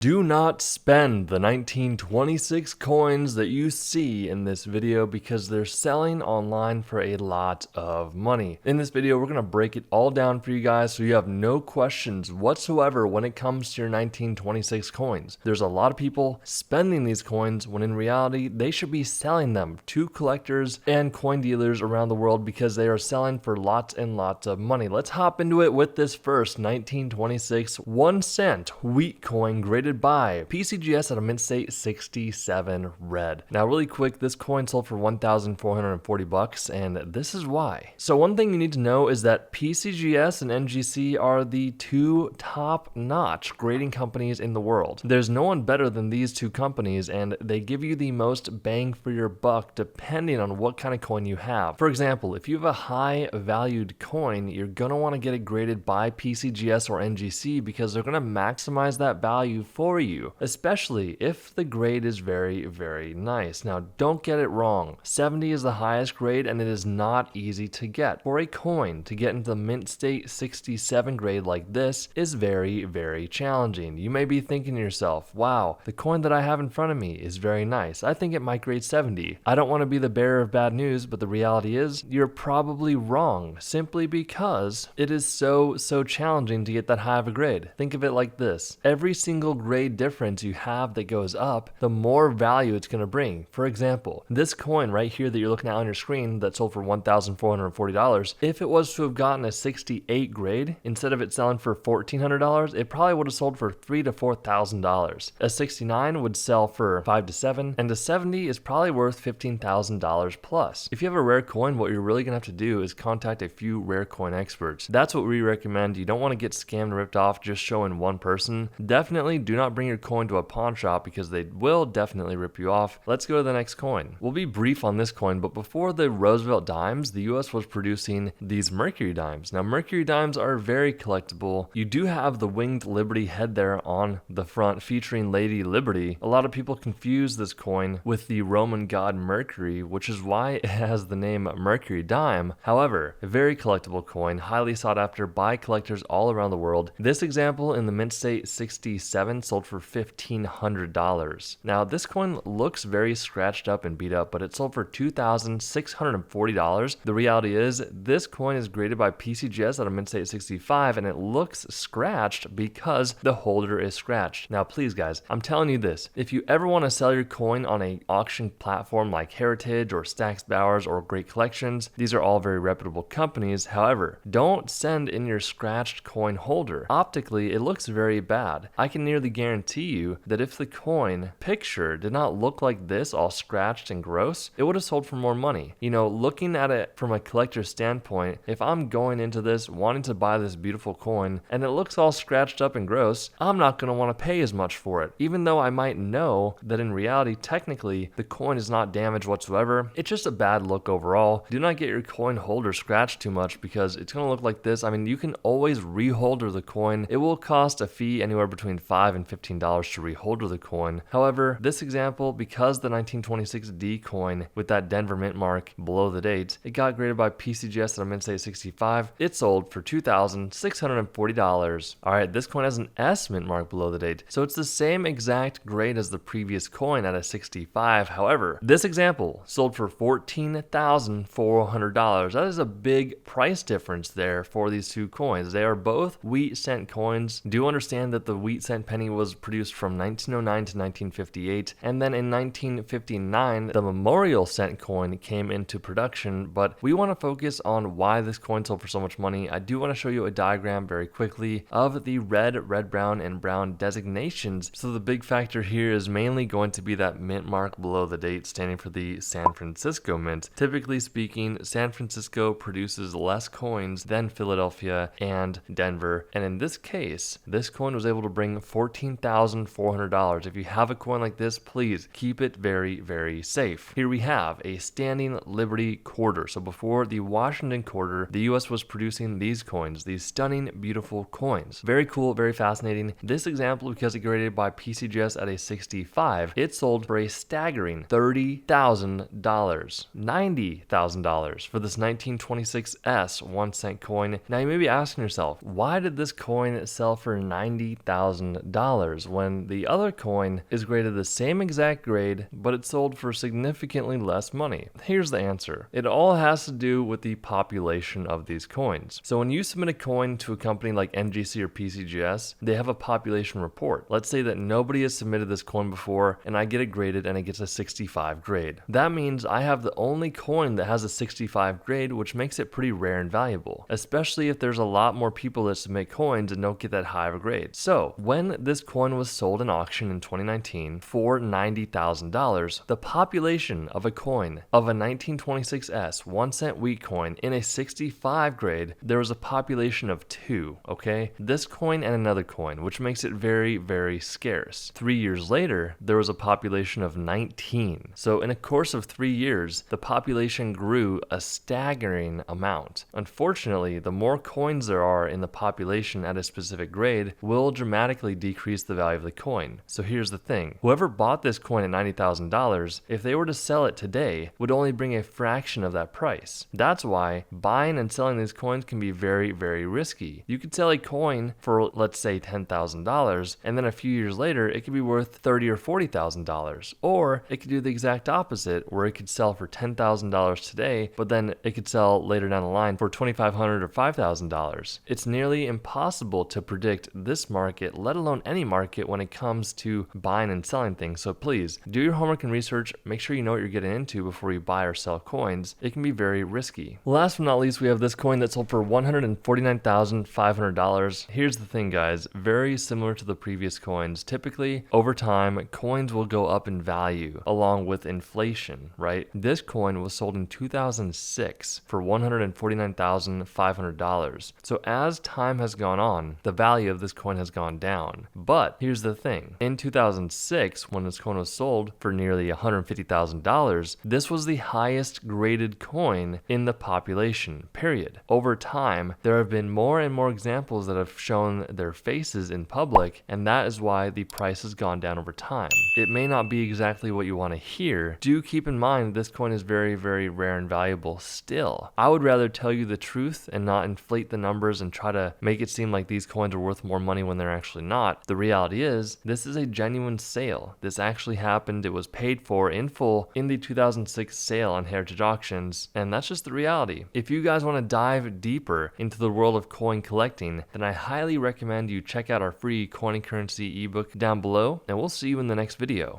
Do not spend the 1926 coins that you see in this video because they're selling online for a lot of money. In this video, we're going to break it all down for you guys so you have no questions whatsoever when it comes to your 1926 coins. There's a lot of people spending these coins when in reality, they should be selling them to collectors and coin dealers around the world because they are selling for lots and lots of money. Let's hop into it with this first 1926 1 cent wheat coin graded by PCGS at a mint state 67 red. Now really quick, this coin sold for $1,440 and this is why. So one thing you need to know is that PCGS and NGC are the two top-notch grading companies in the world. There's no one better than these two companies and they give you the most bang for your buck depending on what kind of coin you have. For example, if you have a high valued coin, you're going to want to get it graded by PCGS or NGC because they're going to maximize that value for you, especially if the grade is very, very nice. Now, don't get it wrong. 70 is the highest grade and it is not easy to get. For a coin to get into the mint state 67 grade like this is very, very challenging. You may be thinking to yourself, wow, the coin that I have in front of me is very nice. I think it might grade 70. I don't want to be the bearer of bad news, but the reality is you're probably wrong simply because it is so challenging to get that high of a grade. Think of it like this. Every single grade difference you have that goes up, the more value it's going to bring. For example, this coin right here that you're looking at on your screen that sold for $1,440, if it was to have gotten a 68 grade, instead of it selling for $1,400, it probably would have sold for $3,000 to $4,000. A 69 would sell for $5,000 to $7,000, and a 70 is probably worth $15,000 plus. If you have a rare coin, what you're really going to have to do is contact a few rare coin experts. That's what we recommend. You don't want to get scammed and ripped off just showing one person. Definitely do not bring your coin to a pawn shop because they will definitely rip you off. Let's go to the next coin. We'll be brief on this coin, but before the Roosevelt dimes, the US was producing these Mercury dimes. Now, Mercury dimes are very collectible. You do have the winged Liberty head there on the front featuring Lady Liberty. A lot of people confuse this coin with the Roman god Mercury, which is why it has the name Mercury dime. However, a very collectible coin, highly sought after by collectors all around the world. This example in the mint state 67 sold for $1,500. Now, this coin looks very scratched up and beat up, but it sold for $2,640. The reality is, this coin is graded by PCGS at a mint state 65, and it looks scratched because the holder is scratched. Now, please, guys, I'm telling you this. If you ever want to sell your coin on an auction platform like Heritage or Stack's Bowers or Great Collections, these are all very reputable companies. However, don't send in your scratched coin holder. Optically, it looks very bad. I can nearly guarantee you that if the coin picture did not look like this, all scratched and gross, it would have sold for more money. You know, looking at it from a collector's standpoint, if I'm going into this wanting to buy this beautiful coin and it looks all scratched up and gross, I'm not going to want to pay as much for it. Even though I might know that in reality, technically, the coin is not damaged whatsoever. It's just a bad look overall. Do not get your coin holder scratched too much because it's going to look like this. I mean, you can always reholder the coin. It will cost a fee anywhere between $5 and $15 to reholder the coin. However, this example, because the 1926D coin with that Denver mint mark below the date, it got graded by PCGS at a mint state 65. It sold for $2,640. Alright, this coin has an S mint mark below the date, so it's the same exact grade as the previous coin at a 65. However, this example sold for $14,400. That is a big price difference there for these two coins. They are both wheat cent coins. Do understand that the wheat cent penny was produced from 1909 to 1958, and then in 1959 the memorial cent coin came into production, but we want to focus on why this coin sold for so much money. I do want to show you a diagram very quickly of the red, brown, and brown designations. So the big factor here is mainly going to be that mint mark below the date standing for the San Francisco Mint. Typically speaking, San Francisco produces less coins than Philadelphia and Denver, and in this case, this coin was able to bring $14,400. If you have a coin like this, please keep it very, very safe. Here we have a standing Liberty quarter. So before the Washington quarter, the US was producing these coins, these stunning, beautiful coins. Very cool, very fascinating. This example, because it graded by PCGS at a 65, it sold for a staggering $30,000, $90,000 for this 1926S 1 cent coin. Now you may be asking yourself, why did this coin sell for $90,000? $10 when the other coin is graded the same exact grade, but it's sold for significantly less money? Here's the answer. It all has to do with the population of these coins. So when you submit a coin to a company like NGC or PCGS, they have a population report. Let's say that nobody has submitted this coin before and I get it graded and it gets a 65 grade. That means I have the only coin that has a 65 grade, which makes it pretty rare and valuable, especially if there's a lot more people that submit coins and don't get that high of a grade. So when this coin was sold in auction in 2019 for $90,000, the population of a coin of a 1926S 1 cent wheat coin in a 65 grade, there was a population of 2, okay? This coin and another coin, which makes it very, very scarce. 3 years later, there was a population of 19. So in a course of 3 years, the population grew a staggering amount. Unfortunately, the more coins there are in the population at a specific grade will dramatically decrease the value of the coin. So here's the thing. Whoever bought this coin at $90,000, if they were to sell it today, would only bring a fraction of that price. That's why buying and selling these coins can be very, very risky. You could sell a coin for, let's say, $10,000, and then a few years later, it could be worth $30,000 or $40,000. Or it could do the exact opposite, where it could sell for $10,000 today, but then it could sell later down the line for $2,500 or $5,000. It's nearly impossible to predict this market, let alone any market, when it comes to buying and selling things. So please do your homework and research. Make sure you know what you're getting into before you buy or sell coins. It can be very risky. Last but not least, we have this coin that sold for $149,500. Here's the thing, guys. Very similar to the previous coins. Typically, over time, coins will go up in value along with inflation, right? This coin was sold in 2006 for $149,500. So as time has gone on, the value of this coin has gone down. But here's the thing. In 2006, when this coin was sold for nearly $150,000, this was the highest graded coin in the population, period. Over time, there have been more and more examples that have shown their faces in public, and that is why the price has gone down over time. It may not be exactly what you want to hear. Do keep in mind that this coin is very, very rare and valuable still. I would rather tell you the truth and not inflate the numbers and try to make it seem like these coins are worth more money when they're actually not. The reality is, this is a genuine sale. This actually happened. It was paid for in full in the 2006 sale on Heritage Auctions, and that's just the reality. If you guys want to dive deeper into the world of coin collecting, then I highly recommend you check out our free coin and currency ebook down below, and we'll see you in the next video.